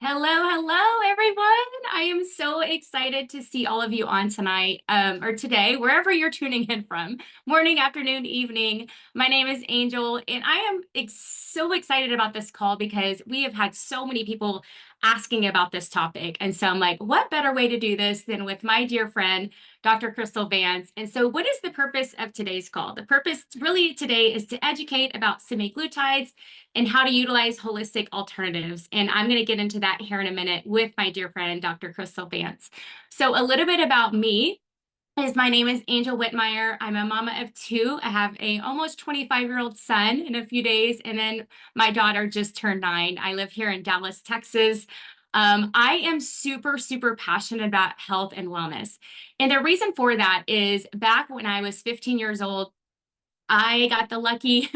Hello, hello, everyone. I am so excited to see all of you on tonight, or today, wherever you're tuning in from, morning, afternoon, evening. My name is Angel, and I am so excited about this call because we have had so many people asking about this topic. And so I'm like, what better way to do this than with my dear friend, Dr. Crystal Vance? And so, what is the purpose of today's call? The purpose really today is to educate about semaglutides and how to utilize holistic alternatives. And I'm going to get into that here in a minute with my dear friend, Dr. Crystal Vance. So, a little bit about me is my name is Angel Whitmire. I'm a mama of two. I have a almost 25-year-old son in a few days, and then my daughter just turned 9. I live here in Dallas, Texas. I am super, super passionate about health and wellness. And the reason for that is back when I was 15 years old, I got the lucky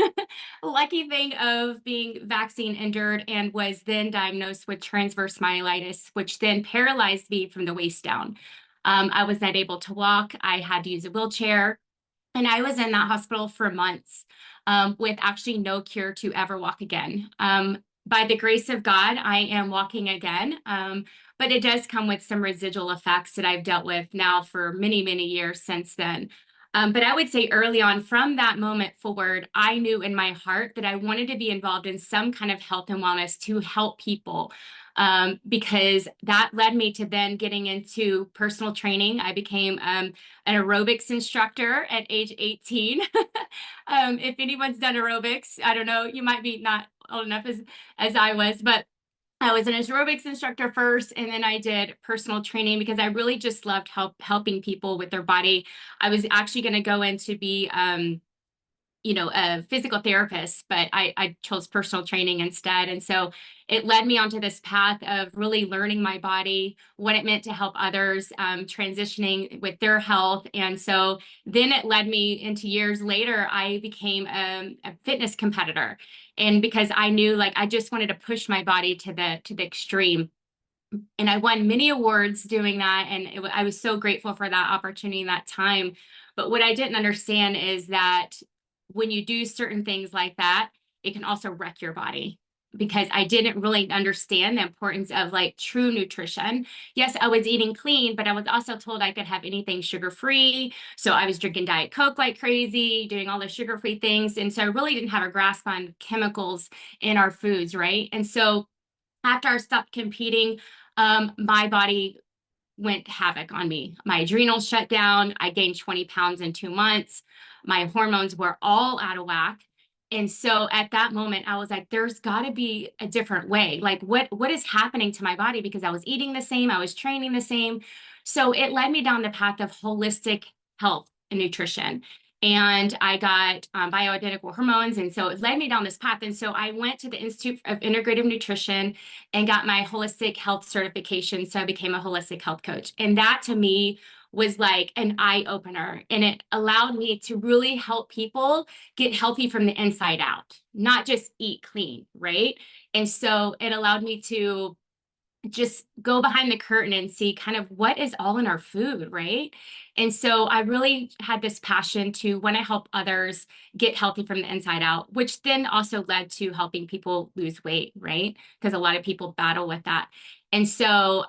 thing of being vaccine injured and was then diagnosed with transverse myelitis, which then paralyzed me from the waist down. I was not able to walk. I had to use a wheelchair, and I was in that hospital for months with actually no cure to ever walk again. By the grace of God, I am walking again, but it does come with some residual effects that I've dealt with now for many, many years since then. But I would say early on, from that moment forward, I knew in my heart that I wanted to be involved in some kind of health and wellness to help people, because that led me to then getting into personal training. I became an aerobics instructor at age 18. If anyone's done aerobics, I don't know, you might be not old enough as I was, but I was an aerobics instructor first, and then I did personal training because I really just loved helping people with their body. I was actually going to go in to be a physical therapist, but I chose personal training instead. And so it led me onto this path of really learning my body, what it meant to help others, transitioning with their health. And so then it led me into years later, I became a fitness competitor. And because I knew like I just wanted to push my body to the extreme. And I won many awards doing that. And I was so grateful for that opportunity in that time. But what I didn't understand is that when you do certain things like that, it can also wreck your body because I didn't really understand the importance of like true nutrition. Yes, I was eating clean, but I was also told I could have anything sugar-free. So I was drinking Diet Coke like crazy, doing all the sugar-free things. And so I really didn't have a grasp on chemicals in our foods, right? And so after I stopped competing, my body went havoc on me. My adrenals shut down. I gained 20 pounds in 2 months. My hormones were all out of whack. And so at that moment, I was like, there's got to be a different way. Like, what is happening to my body? Because I was eating the same, I was training the same. So it led me down the path of holistic health and nutrition. And I got bioidentical hormones. And so it led me down this path. And so I went to the Institute of Integrative Nutrition and got my holistic health certification. So I became a holistic health coach. And that to me was like an eye opener. And it allowed me to really help people get healthy from the inside out, not just eat clean, right? And so it allowed me to just go behind the curtain and see kind of what is all in our food, right? And so I really had this passion to want to help others get healthy from the inside out, which then also led to helping people lose weight, right? Because a lot of people battle with that. And so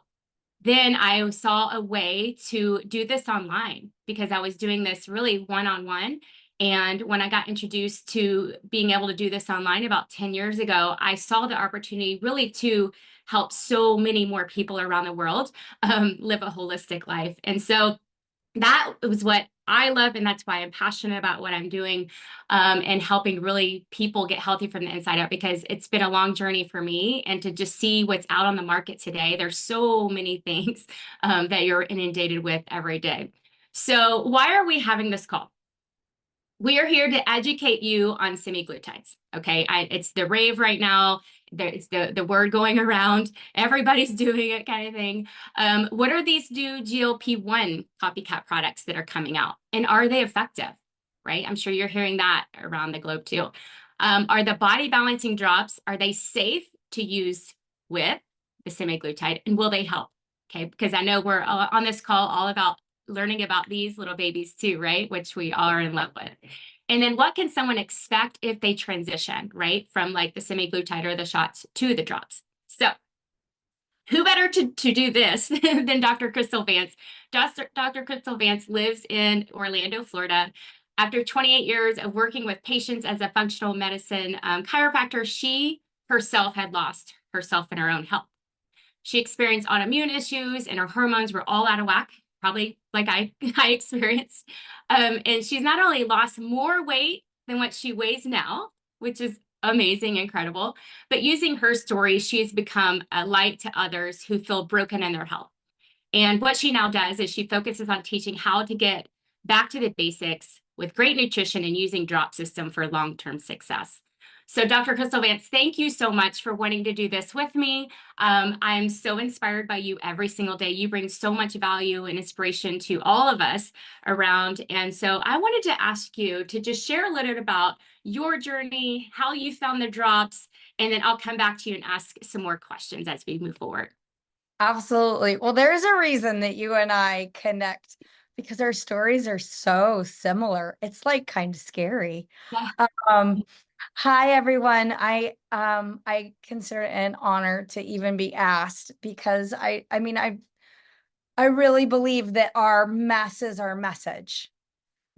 then I saw a way to do this online because I was doing this really one-on-one. And when I got introduced to being able to do this online about 10 years ago, I saw the opportunity really to help so many more people around the world live a holistic life. And so that was what I love, and that's why I'm passionate about what I'm doing, and helping really people get healthy from the inside out because it's been a long journey for me. And to just see what's out on the market today, there's so many things that you're inundated with every day. So why are we having this call? We are here to educate you on semaglutides. Okay, it's the rave right now. It's the word going around. Everybody's doing it, kind of thing. What are these new GLP-1 copycat products that are coming out, and are they effective? Right, I'm sure you're hearing that around the globe too. Are the body balancing drops, are they safe to use with the semaglutide, and will they help? Okay, because I know we're on this call all about learning about these little babies too, right? Which we all are in love with. And then what can someone expect if they transition, right? From like the semaglutide or the shots to the drops. So who better to do this than Dr. Crystal Vance? Dr. Crystal Vance lives in Orlando, Florida. After 28 years of working with patients as a functional medicine chiropractor, she herself had lost herself in her own health. She experienced autoimmune issues and her hormones were all out of whack, probably like I experienced. And she's not only lost more weight than what she weighs now, which is amazing, incredible, but using her story, she has become a light to others who feel broken in their health. And what she now does is she focuses on teaching how to get back to the basics with great nutrition and using drop system for long-term success. So Dr. Crystal Vance, thank you so much for wanting to do this with me. I'm so inspired by you every single day. You bring so much value and inspiration to all of us around. And so I wanted to ask you to just share a little bit about your journey, how you found the drops, and then I'll come back to you and ask some more questions as we move forward. Absolutely. Well, there's a reason that you and I connect because our stories are so similar. It's like kind of scary. Yeah. Um, Hi everyone. I consider it an honor to even be asked because I really believe that our mess is our message.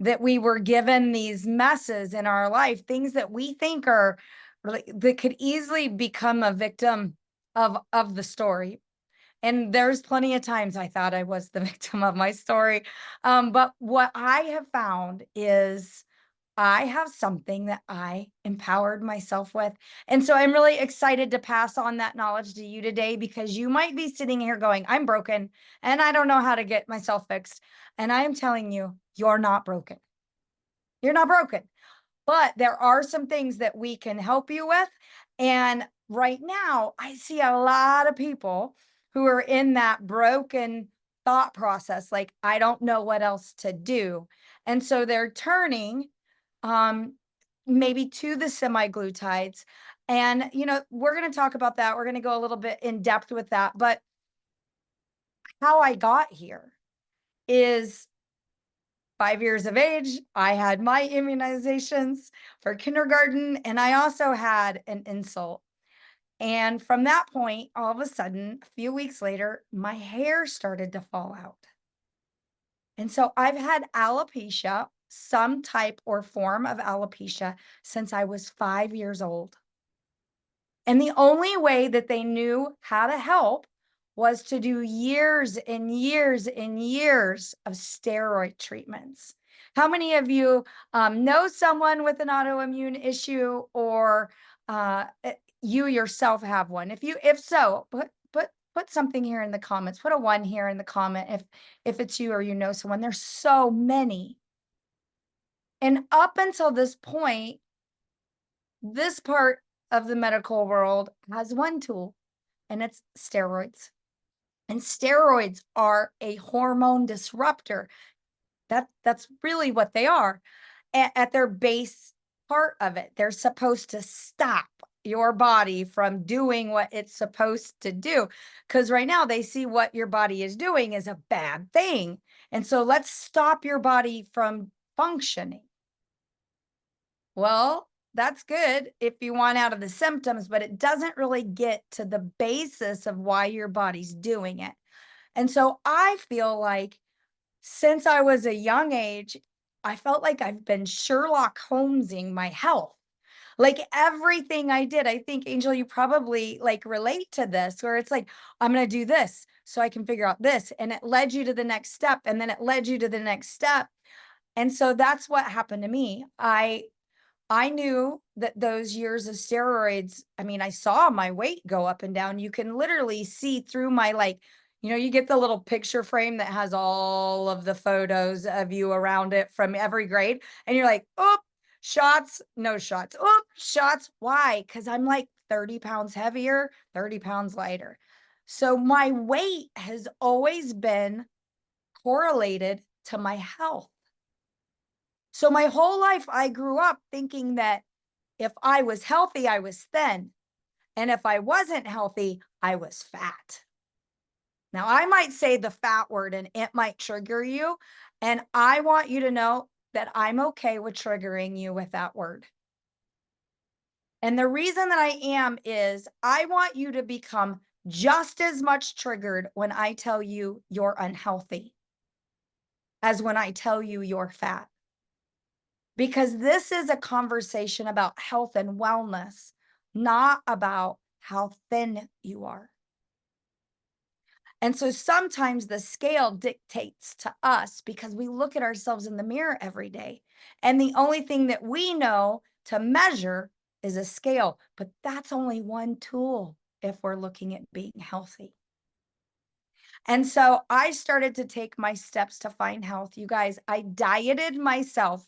That we were given these messes in our life, things that we think are that could easily become a victim of the story. And there's plenty of times I thought I was the victim of my story. But what I have found is I have something that I empowered myself with. And so I'm really excited to pass on that knowledge to you today because you might be sitting here going, I'm broken and I don't know how to get myself fixed. And I am telling you, you're not broken. You're not broken. But there are some things that we can help you with. And right now, I see a lot of people who are in that broken thought process, like, I don't know what else to do. And so they're turning um, maybe to the semi-glutides. And, we're going to talk about that. We're going to go a little bit in depth with that. But how I got here is 5 years of age, I had my immunizations for kindergarten, and I also had an insult. And from that point, all of a sudden, a few weeks later, my hair started to fall out. And so I've had alopecia, some type or form of alopecia, since I was 5 years old. And the only way that they knew how to help was to do years and years and years of steroid treatments. How many of you know someone with an autoimmune issue or you yourself have one? If so, put something here in the comments. Put a 1 here in the comment if it's you or you know someone. There's so many. And up until this point, this part of the medical world has one tool, and it's steroids. And steroids are a hormone disruptor. That's really what they are. At their base part of it, they're supposed to stop your body from doing what it's supposed to do. Because right now they see what your body is doing is a bad thing. And so let's stop your body from functioning. Well, that's good if you want out of the symptoms, but it doesn't really get to the basis of why your body's doing it. And so I feel like since I was a young age, I felt like I've been Sherlock Holmesing my health. Like everything I did, I think, Angel, you probably like relate to this, where it's like, I'm going to do this so I can figure out this. And it led you to the next step. And then it led you to the next step. And so that's what happened to me. I knew that those years of steroids, I mean, I saw my weight go up and down. You can literally see through my, like, you get the little picture frame that has all of the photos of you around it from every grade. And you're like, oh, shots, no shots. Oh, shots. Why? Because I'm like 30 pounds heavier, 30 pounds lighter. So my weight has always been correlated to my health. So my whole life, I grew up thinking that if I was healthy, I was thin. And if I wasn't healthy, I was fat. Now, I might say the fat word and it might trigger you. And I want you to know that I'm okay with triggering you with that word. And the reason that I am is I want you to become just as much triggered when I tell you you're unhealthy as when I tell you you're fat. Because this is a conversation about health and wellness, not about how thin you are. And so sometimes the scale dictates to us because we look at ourselves in the mirror every day. And the only thing that we know to measure is a scale, but that's only one tool if we're looking at being healthy. And so I started to take my steps to find health. You guys, I dieted myself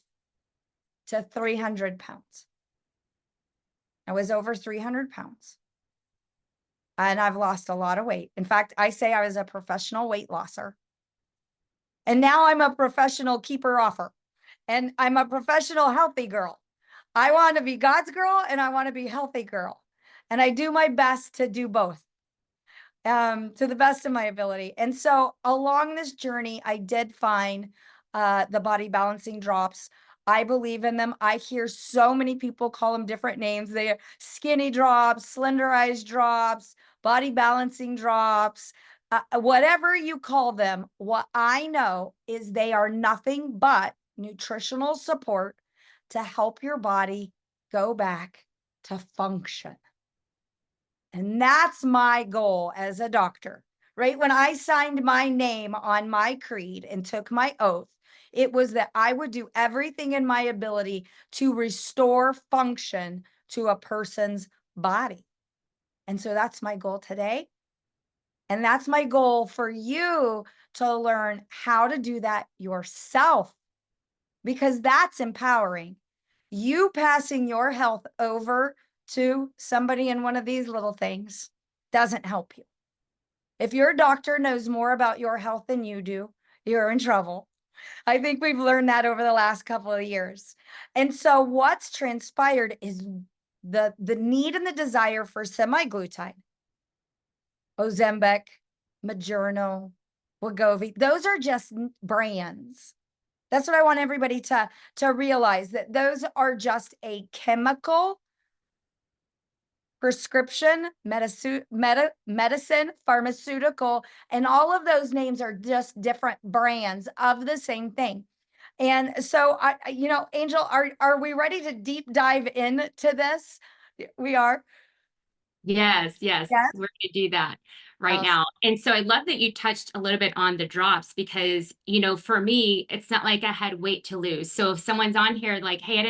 to 300 pounds. I was over 300 pounds. And I've lost a lot of weight. In fact, I say I was a professional weight losser. And now I'm a professional keeper offer. And I'm a professional healthy girl. I want to be God's girl and I want to be healthy girl. And I do my best to do both. To the best of my ability. And so along this journey, I did find the body balancing drops. I believe in them. I hear so many people call them different names. They are skinny drops, slenderized drops, body balancing drops, whatever you call them. What I know is they are nothing but nutritional support to help your body go back to function. And that's my goal as a doctor, right? When I signed my name on my creed and took my oath, it was that I would do everything in my ability to restore function to a person's body. And so that's my goal today. And that's my goal for you to learn how to do that yourself, because that's empowering. You passing your health over to somebody in one of these little things doesn't help you. If your doctor knows more about your health than you do, you're in trouble. I think we've learned that over the last couple of years. And so what's transpired is the need and the desire for semaglutide, Ozempic, Mounjaro, Wegovy. Those are just brands. That's what I want everybody to realize, that those are just a chemical prescription, medicine, pharmaceutical, and all of those names are just different brands of the same thing. And so Angel, are we ready to deep dive into this? We are. Yes, yes, Yes. we're going to do that right Awesome. now. And so I love that you touched a little bit on the drops because, for me, it's not like I had weight to lose. So if someone's on here like, hey, I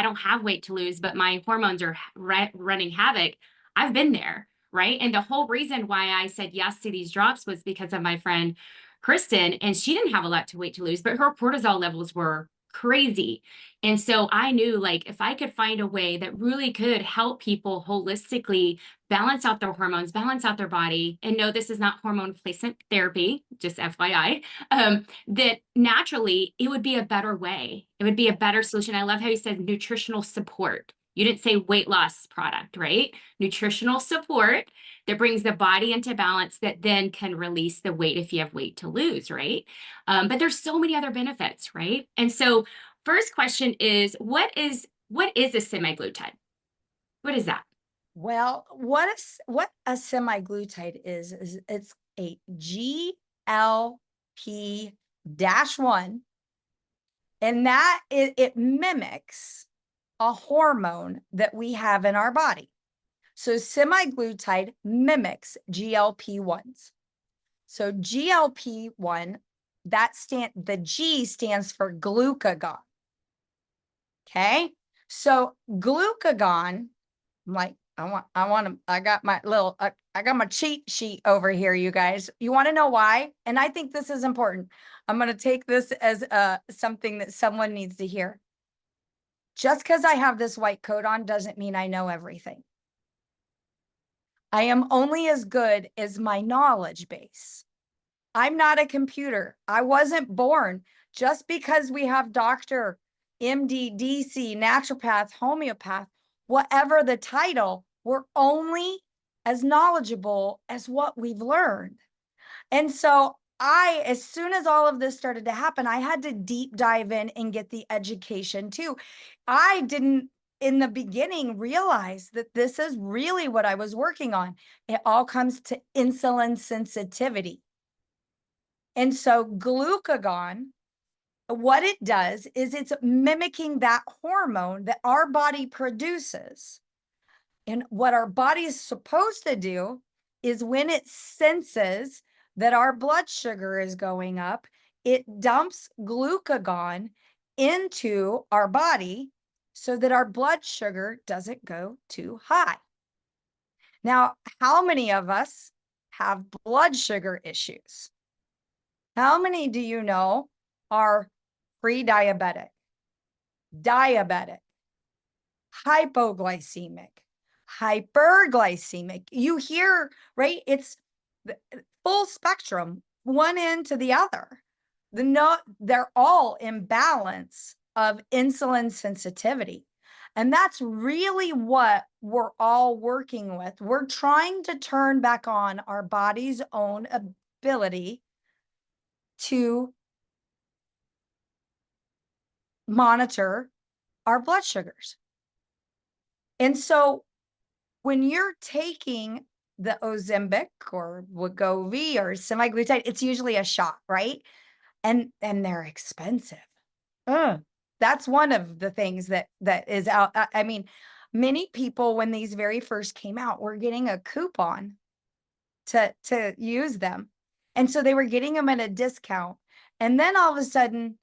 don't have weight to lose, but my hormones are running havoc, I've been there, right? And the whole reason why I said yes to these drops was because of my friend Kristen, and she didn't have a lot to weight to lose, but her cortisol levels were crazy. And so I knew like if I could find a way that really could help people holistically balance out their hormones, balance out their body, and no, this is not hormone replacement therapy, just FYI, that naturally it would be a better way. It would be a better solution. I love how you said nutritional support. You didn't say weight loss product, right? Nutritional support that brings the body into balance that then can release the weight if you have weight to lose, right? But there's so many other benefits, right? And so first question is what is a semaglutide? What is that? Well, what a semaglutide is it's a GLP-1, and that it mimics a hormone that we have in our body. So semaglutide mimics GLP-1s. So GLP-1, the G stands for glucagon. Okay. So glucagon, I'm like, I got I got my cheat sheet over here, you guys. You want to know why? And I think this is important. I'm going to take this as something that someone needs to hear. Just because I have this white coat on doesn't mean I know everything. I am only as good as my knowledge base. I'm not a computer. I wasn't born. Just because we have doctor, MD, DC, naturopath, homeopath, whatever the title, we're only as knowledgeable as what we've learned. And so as soon as all of this started to happen, I had to deep dive in and get the education too. I didn't in the beginning realize that this is really what I was working on. It all comes to insulin sensitivity. And so glucagon, what it does is it's mimicking that hormone that our body produces. And what our body is supposed to do is when it senses that our blood sugar is going up, it dumps glucagon into our body so that our blood sugar doesn't go too high. Now, how many of us have blood sugar issues? How many do you know are pre-diabetic, diabetic, hypoglycemic, hyperglycemic? You hear, right? It's the full spectrum, one end to the other. They're all imbalance of insulin sensitivity. And that's really what we're all working with. We're trying to turn back on our body's own ability to monitor our blood sugars. And so when you're taking the Ozempic or Wegovy or semaglutide, it's usually a shot, right? And they're expensive. Ugh. That's one of the things that is out. I mean, many people when these very first came out were getting a coupon to use them. And so they were getting them at a discount. And then all of a sudden,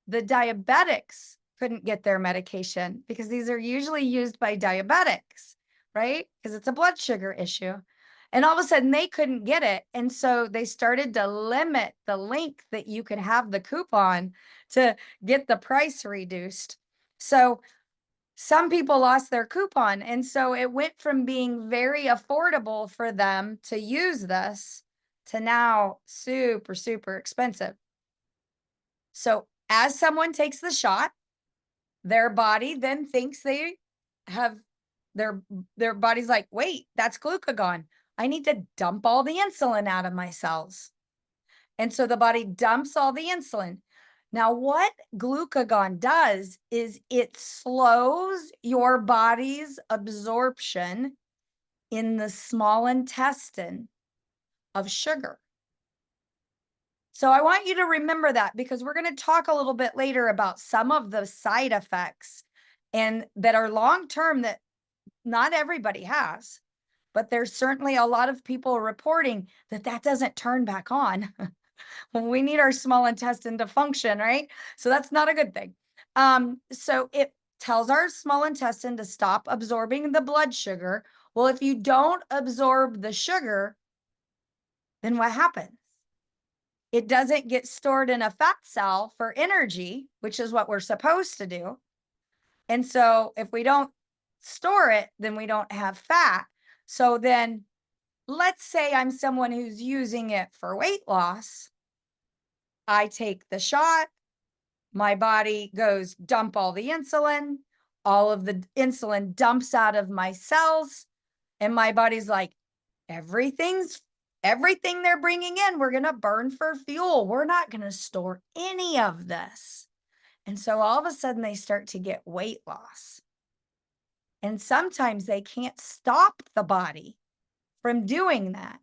the diabetics couldn't get their medication because these are usually used by diabetics, right? Because it's a blood sugar issue. And all of a sudden they couldn't get it. And so they started to limit the length that you could have the coupon to get the price reduced. So some people lost their coupon. And so it went from being very affordable for them to use this to now super, super expensive. So as someone takes the shot, their body then thinks they have their body's like, wait, that's glucagon. I need to dump all the insulin out of my cells. And so the body dumps all the insulin. Now, what glucagon does is it slows your body's absorption in the small intestine of sugar. So I want you to remember that because we're going to talk a little bit later about some of the side effects and that are long term that not everybody has, but there's certainly a lot of people reporting that that doesn't turn back on. We need our small intestine to function, right? So that's not a good thing. So it tells our small intestine to stop absorbing the blood sugar. Well, if you don't absorb the sugar, then what happens? It doesn't get stored in a fat cell for energy, which is what we're supposed to do. And so if we don't store it, then we don't have fat. So then let's say I'm someone who's using it for weight loss. I take the shot, my body goes dump all the insulin, all of the insulin dumps out of my cells, and my body's like, everything they're bringing in, we're going to burn for fuel. We're not going to store any of this. And so all of a sudden they start to get weight loss. And sometimes they can't stop the body from doing that.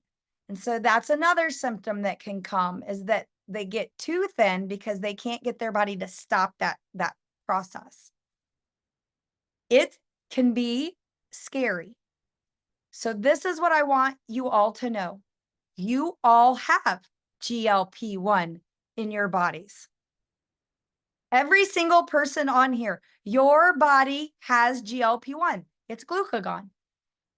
And so that's another symptom that can come is that they get too thin because they can't get their body to stop that process. It can be scary. So this is what I want you all to know. You all have GLP-1 in your bodies. Every single person on here, your body has GLP-1. It's glucagon.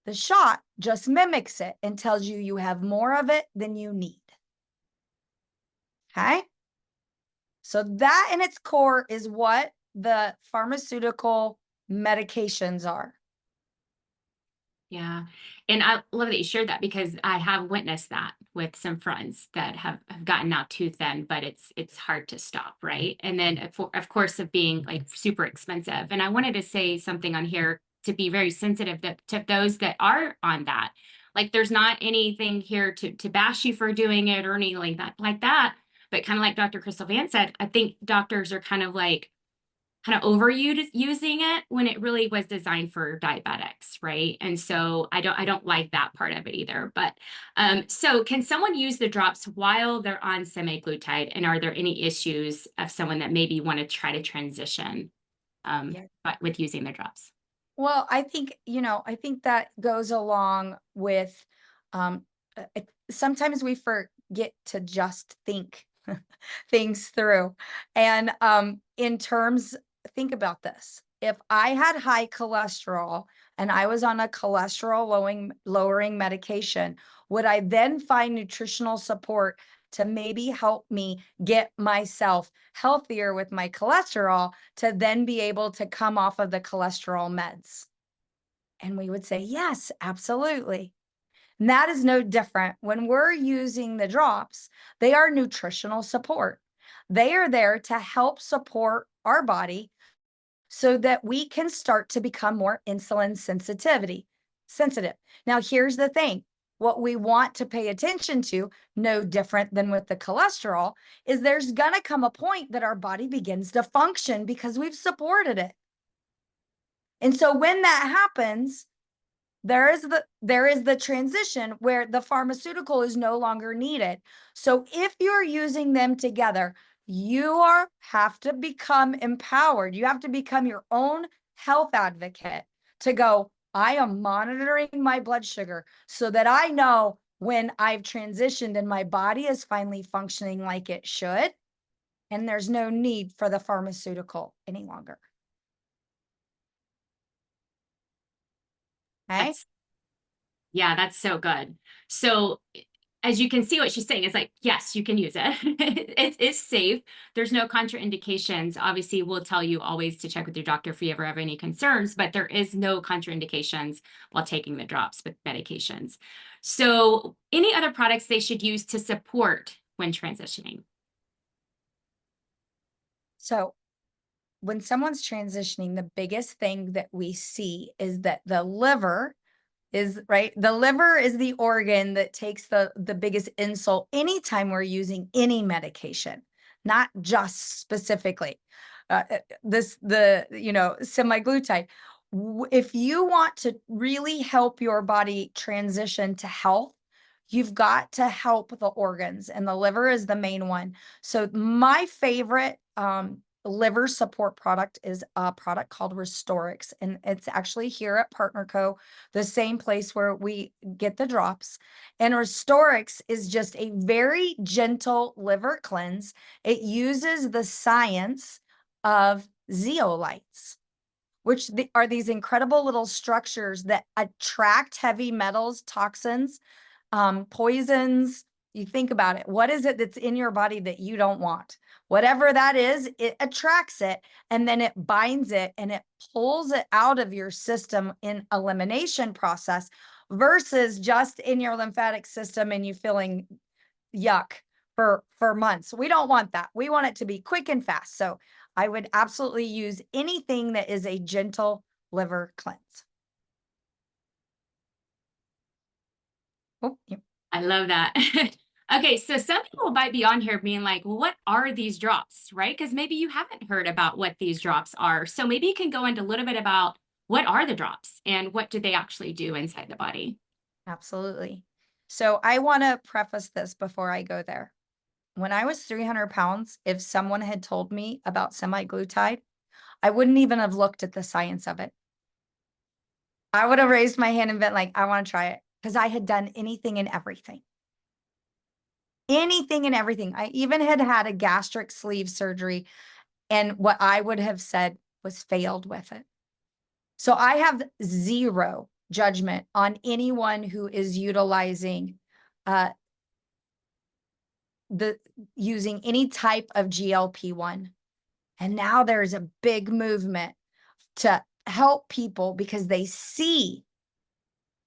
The shot just mimics it and tells you you have more of it than you need. Okay? So that in its core is what the pharmaceutical medications are. Yeah. And I love that you shared that because I have witnessed that with some friends that have gotten out too thin, but it's hard to stop, right? And then of course of being like super expensive. And I wanted to say something on here to be very sensitive to those that are on that. Like there's not anything here to bash you for doing it or anything like that. But kind of like Dr. Crystal Van said, I think doctors are kind of like kind of using it when it really was designed for diabetics, right? And so I don't like that part of it either. But so can someone use the drops while they're on semaglutide? And are there any issues of someone that maybe want to try to transition Yeah. but with using the drops? Well, I think, I think that goes along with, sometimes we forget to just think things through. And in terms, think about this. If I had high cholesterol and I was on a cholesterol lowering medication, would I then find nutritional support to maybe help me get myself healthier with my cholesterol to then be able to come off of the cholesterol meds? And we would say, yes, absolutely. And that is no different when we're using the drops. They are nutritional support. They are there to help support our body so that we can start to become more insulin sensitive. Now, here's the thing. What we want to pay attention to, no different than with the cholesterol, is there's going to come a point that our body begins to function because we've supported it. And so when that happens, there is the transition where the pharmaceutical is no longer needed. So if you're using them together, have to become empowered. You have to become your own health advocate to go, I am monitoring my blood sugar so that I know when I've transitioned and my body is finally functioning like it should, and there's no need for the pharmaceutical any longer. Okay? That's Yeah, that's so good. So as you can see what she's saying is like, yes, you can use it. It's safe. There's no contraindications. Obviously, we'll tell you always to check with your doctor if you ever have any concerns, but there is no contraindications while taking the drops with medications. So any other products they should use to support when transitioning? So when someone's transitioning, the biggest thing that we see is that the liver is right. The liver is the organ that takes the biggest insult anytime we're using any medication, not just specifically semaglutide. If you want to really help your body transition to health, you've got to help the organs, and the liver is the main one. So my favorite liver support product is a product called Restorix, and it's actually here at Partner Co, the same place where we get the drops. And Restorix is just a very gentle liver cleanse. It uses the science of zeolites, which are these incredible little structures that attract heavy metals, toxins, poisons. You think about it. What is it that's in your body that you don't want? Whatever that is, it attracts it, and then it binds it and it pulls it out of your system in elimination process versus just in your lymphatic system and you feeling yuck for months. We don't want that. We want it to be quick and fast. So I would absolutely use anything that is a gentle liver cleanse. Oh, I love that. Okay, so some people might be on here being like, well, what are these drops, right? Because maybe you haven't heard about what these drops are. So maybe you can go into a little bit about what are the drops and what do they actually do inside the body? absolutely. So I want to preface this before I go there. When I was 300 pounds, if someone had told me about semaglutide, I wouldn't even have looked at the science of it. I would have raised my hand and been like, I want to try it because I had done anything and everything. Anything and everything. I even had had a gastric sleeve surgery, and what I would have said was failed with it. So I have zero judgment on anyone who is utilizing uh, using any type of GLP-1. And now there's a big movement to help people because they see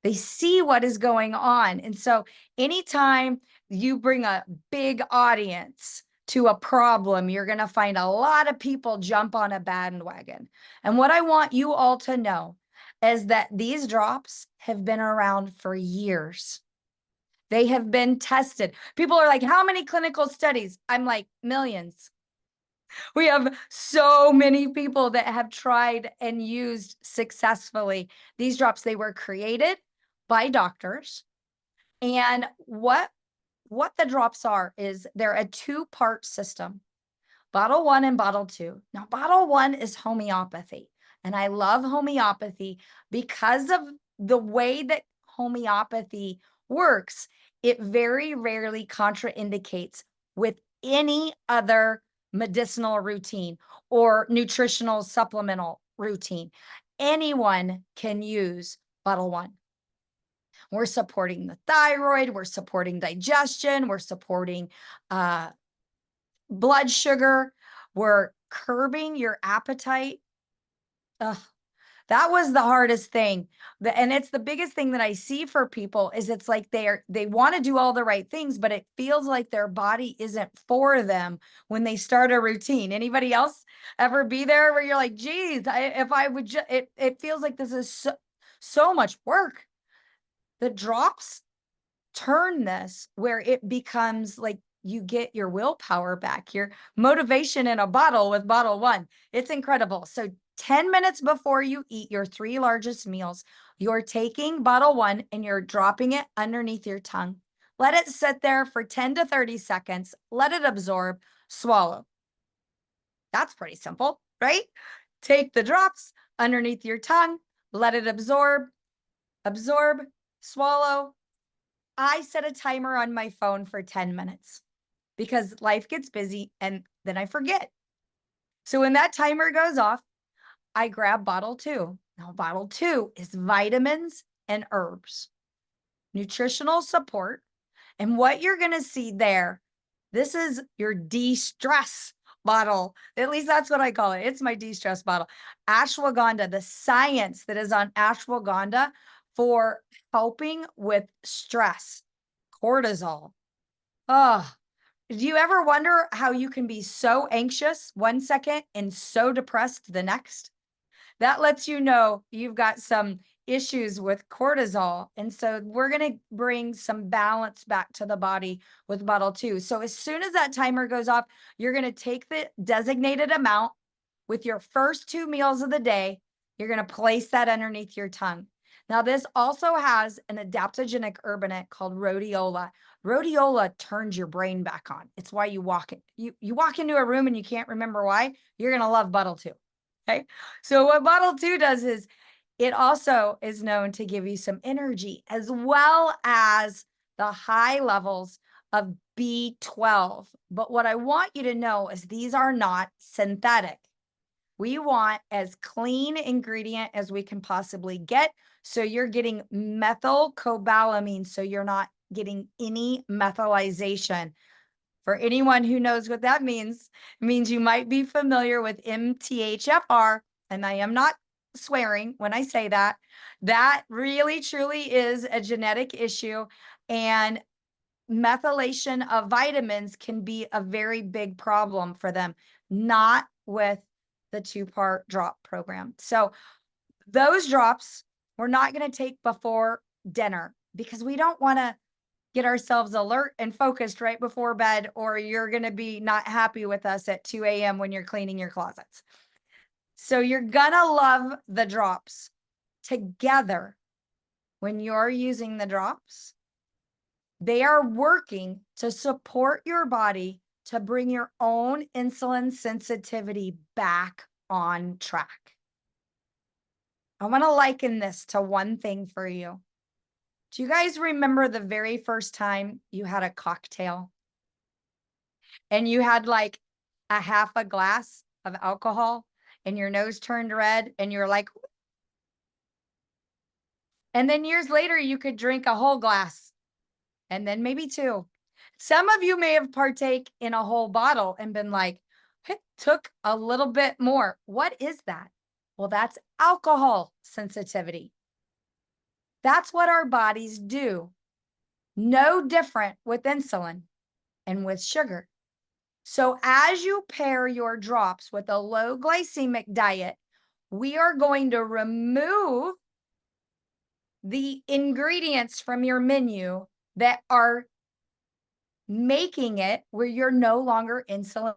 what is going on. And so anytime you bring a big audience to a problem, you're going to find a lot of people jump on a bandwagon. And what I want you all to know is that these drops have been around for years. They have been tested. People are like, how many clinical studies? I'm like, millions. We have so many people that have tried and used successfully these drops. They were created by doctors. And what the drops are is they're a two-part system. Bottle one and bottle two. Now, bottle one is homeopathy. And I love homeopathy because of the way that homeopathy works. It very rarely contraindicates with any other medicinal routine or nutritional supplemental routine. Anyone can use bottle one. We're supporting the thyroid, we're supporting digestion, we're supporting uh, blood sugar, we're curbing your appetite. Ugh, that was the hardest thing. And it's the biggest thing that I see for people is it's like they want to do all the right things, but it feels like their body isn't for them when they start a routine. Anybody else ever be there where you're like, geez, if I would just, it feels like this is so much work. The drops turn this where it becomes like you get your willpower back, your motivation in a bottle with bottle one. It's incredible. So 10 minutes before you eat your three largest meals, you're taking bottle one and you're dropping it underneath your tongue. Let it sit there for 10 to 30 seconds. Let it absorb, swallow. That's pretty simple, right? Take the drops underneath your tongue, let it absorb, swallow. I set a timer on my phone for 10 minutes because life gets busy and then I forget. So when that timer goes off, I grab bottle two. Now, bottle two is vitamins and herbs, nutritional support. And what you're going to see there, this is your de-stress bottle. At least that's what I call it. It's my de-stress bottle. Ashwagandha, the science that is on ashwagandha for helping with stress, cortisol. Oh, do you ever wonder how you can be so anxious one second and so depressed the next? That lets you know you've got some issues with cortisol. And so we're going to bring some balance back to the body with bottle two. So as soon as that timer goes off, you're going to take the designated amount with your first two meals of the day. You're going to place that underneath your tongue. Now, this also has an adaptogenic herb in it called rhodiola. Rhodiola turns your brain back on. It's why you walk into a room and you can't remember why. You're going to love bottle two. Okay. So what bottle two does is it also is known to give you some energy as well as the high levels of B12. But what I want you to know is these are not synthetic. We want as clean ingredient as we can possibly get. So you're getting methylcobalamin. So you're not getting any methylization. For anyone who knows what that means, it means you might be familiar with MTHFR, and I am not swearing when I say that. That really truly is a genetic issue, and methylation of vitamins can be a very big problem for them, not with the two-part drop program. So those drops we're not going to take before dinner because we don't want to get ourselves alert and focused right before bed, or you're going to be not happy with us at 2 a.m. when you're cleaning your closets. So you're going to love the drops together. When you're using the drops, they are working to support your body to bring your own insulin sensitivity back on track. I want to liken this to one thing for you. Do you guys remember the very first time you had a cocktail and you had like a half a glass of alcohol and your nose turned red and you're like, and then years later you could drink a whole glass and then maybe two. Some of you may have partake in a whole bottle and been like, it took a little bit more. What is that? Well, that's alcohol sensitivity. That's what our bodies do. No different with insulin and with sugar. So as you pair your drops with a low glycemic diet, we are going to remove the ingredients from your menu that are making it where you're no longer insulin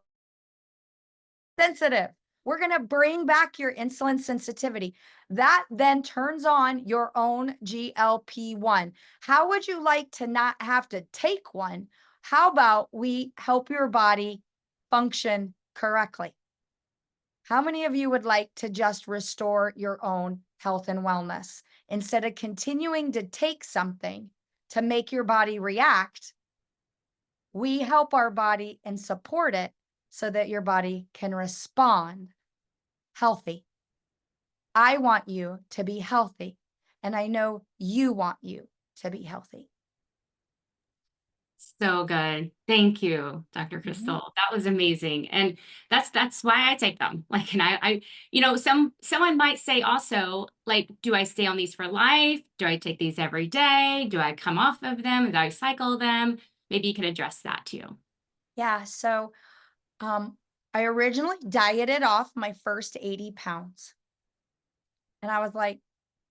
sensitive. We're going to bring back your insulin sensitivity. That then turns on your own GLP-1. How would you like to not have to take one? How about we help your body function correctly? How many of you would like to just restore your own health and wellness instead of continuing to take something to make your body react? We help our body and support it so that your body can respond healthy. I want you to be healthy, and I know you want you to be healthy. So good. Thank you, Dr. Mhm. Crystal. That was amazing. And that's why I take them. Like, and someone might say also, like, do I stay on these for life? Do I take these every day? Do I come off of them? Do I cycle them? Maybe you can address that too. Yeah, so um, I originally dieted off my first 80 pounds, and I was like,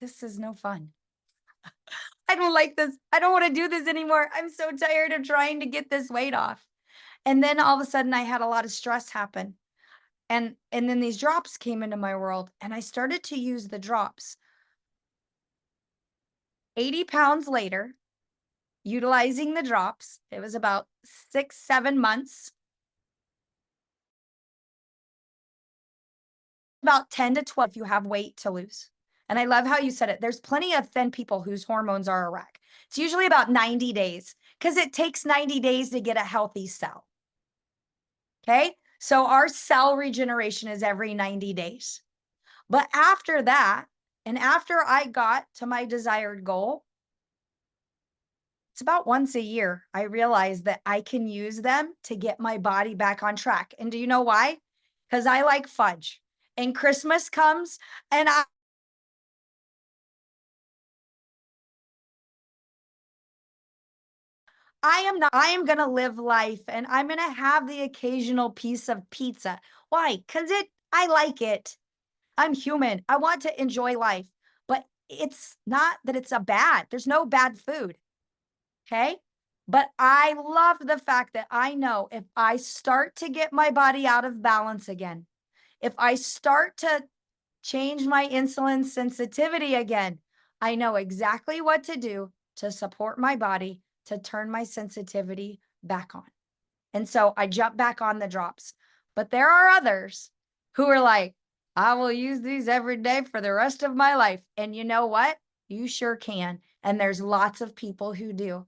this is no fun. I don't like this. I don't want to do this anymore. I'm so tired of trying to get this weight off. And then all of a sudden I had a lot of stress happen. And then these drops came into my world and I started to use the drops. 80 pounds later, utilizing the drops, it was about 6, 7 months, about 10 to 12 if you have weight to lose. And I love how you said it. There's plenty of thin people whose hormones are a wreck. It's usually about 90 days because it takes 90 days to get a healthy cell. Okay. So our cell regeneration is every 90 days. But after that, and after I got to my desired goal, it's about once a year, I realized that I can use them to get my body back on track. And do you know why? Because I like fudge. And Christmas comes, and I am going to live life and I'm going to have the occasional piece of pizza. Why? Because I like it. I'm human. I want to enjoy life, but it's not that it's a bad, there's no bad food. Okay. But I love the fact that I know if I start to get my body out of balance again, if I start to change my insulin sensitivity again, I know exactly what to do to support my body to turn my sensitivity back on. And so I jump back on the drops. But there are others who are like, I will use these every day for the rest of my life. And you know what? You sure can. And there's lots of people who do.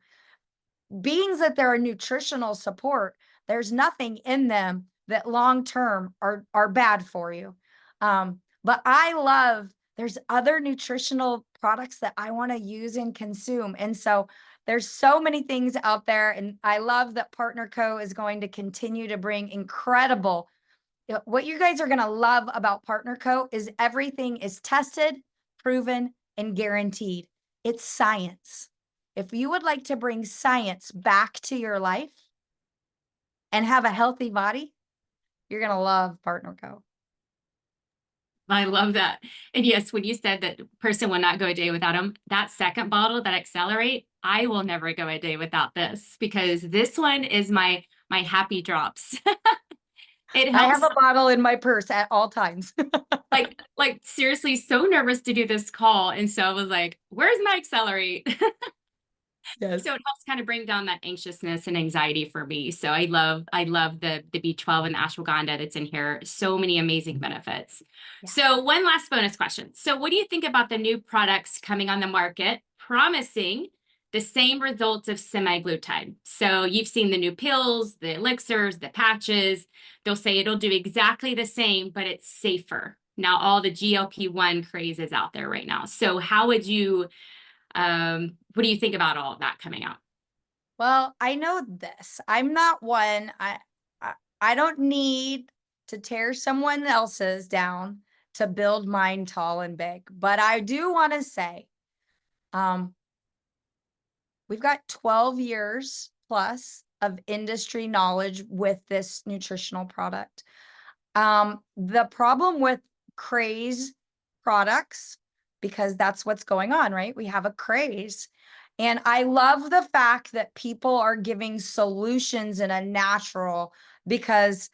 Beings that they're a nutritional support, there's nothing in them that long term are bad for you. But I love there's other nutritional products that I want to use and consume. And so there's so many things out there. And I love that Partner Co is going to continue to bring incredible. What you guys are going to love about Partner Co is everything is tested, proven, and guaranteed. It's science. If you would like to bring science back to your life and have a healthy body, you're going to love Partner Co. I love that. And yes, when you said that person will not go a day without them, that second bottle, that Accelerate, I will never go a day without this because this one is my happy drops. It I have helps a bottle in my purse at all times. like seriously so nervous to do this call. And so I was like, where's my Accelerate? Yes. So it helps kind of bring down that anxiousness and anxiety for me. So I love the B12 and ashwagandha that's in here. So many amazing benefits. Yeah. So one last bonus question. So what do you think about the new products coming on the market promising the same results of semaglutide? So you've seen the new pills, the elixirs, the patches. They'll say it'll do exactly the same, but it's safer. Now all the GLP-1 craze is out there right now. So how would you what do you think about all of that coming out? Well, I know this. I'm not one. I I don't need to tear someone else's down to build mine tall and big. But I do want to say, um, we've got 12 years plus of industry knowledge with this nutritional product. The problem with craze products, because that's what's going on, right? We have a craze. And I love the fact that people are giving solutions in a natural because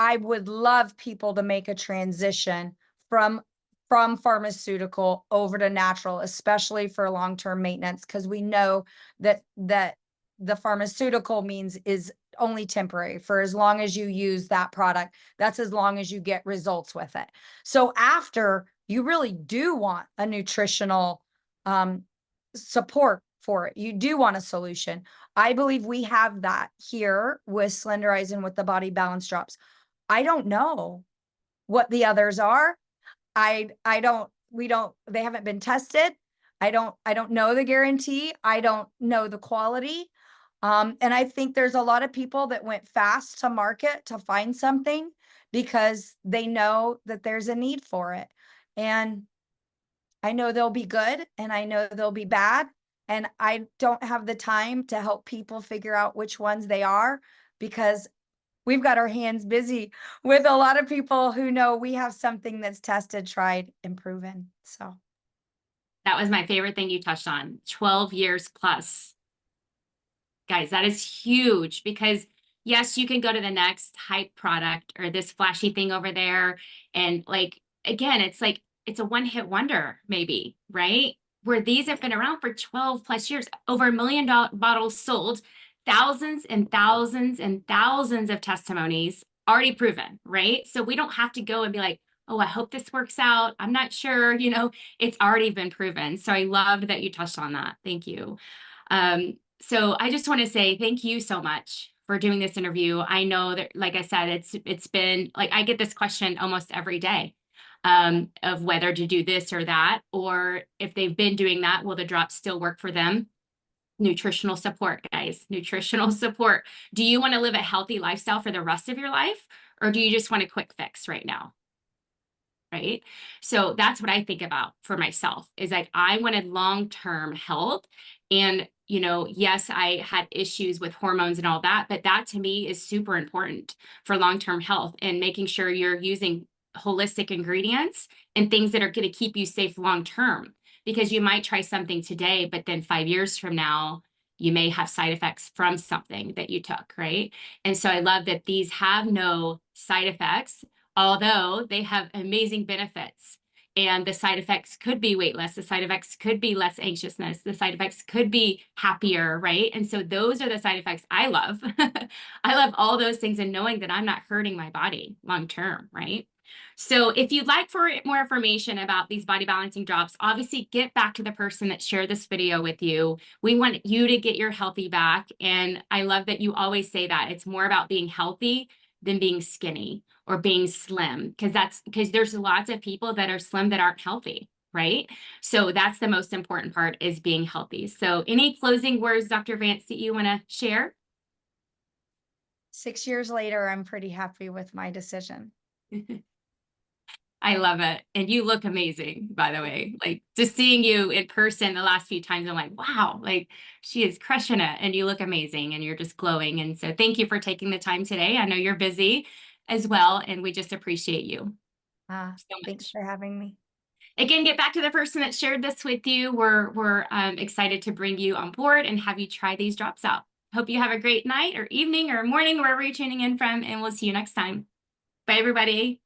I would love people to make a transition from from pharmaceutical over to natural, especially for long-term maintenance, because we know that the pharmaceutical means is only temporary. For as long as you use that product, that's as long as you get results with it. So after, you really do want a nutritional um, support for it. You do want a solution. I believe we have that here with Slenderize and with the Body Balance Drops. I don't know what the others are. I don't, we don't, they haven't been tested. I don't know the guarantee. I don't know the quality. And I think there's a lot of people that went fast to market to find something because they know that there's a need for it. And I know they'll be good and I know they'll be bad. And I don't have the time to help people figure out which ones they are because we've got our hands busy with a lot of people who know we have something that's tested, tried, and proven. So, That was my favorite thing you touched on. 12 years plus. Guys, that is huge because yes, you can go to the next hype product or this flashy thing over there. And like, again, it's like, it's a one-hit wonder, maybe, right? Where these have been around for 12 plus years, over $1 million bottles sold, thousands and thousands and thousands of testimonies already proven, right? So we don't have to go and be like, oh, I hope this works out. I'm not sure, it's already been proven. So I loved that you touched on that. Thank you. So I just want to say thank you so much for doing this interview. I know that, like I said, it's been like I get this question almost every day of whether to do this or that, or if they've been doing that, will the drops still work for them? Nutritional support, guys, nutritional support. Do you want to live a healthy lifestyle for the rest of your life, or do you just want a quick fix right now? Right? So that's what I think about for myself is like I wanted long-term health. And, yes, I had issues with hormones and all that, but that to me is super important for long-term health and making sure you're using holistic ingredients and things that are going to keep you safe long-term. Because you might try something today, but then 5 years from now, you may have side effects from something that you took, right? And so I love that these have no side effects, although they have amazing benefits. And the side effects could be weight loss. The side effects could be less anxiousness. The side effects could be happier, right? And so those are the side effects I love. I love all those things and knowing that I'm not hurting my body long term, right? So if you'd like for more information about these body balancing drops, obviously get back to the person that shared this video with you. We want you to get your healthy back. And I love that you always say that it's more about being healthy than being skinny or being slim, because there's lots of people that are slim that aren't healthy, right? So that's the most important part is being healthy. So any closing words, Dr. Vance, that you want to share? 6 years later, I'm pretty happy with my decision. I love it. And you look amazing, by the way. Like just seeing you in person the last few times, I'm like, wow, like she is crushing it and you look amazing and you're just glowing. And so thank you for taking the time today. I know you're busy as well, and we just appreciate you so Thanks much. for having me. Again, get back to the person that shared this with you. We're excited to bring you on board and have you try these drops out. Hope you have a great night or evening or morning, wherever you're tuning in from, and we'll see you next time. Bye, everybody.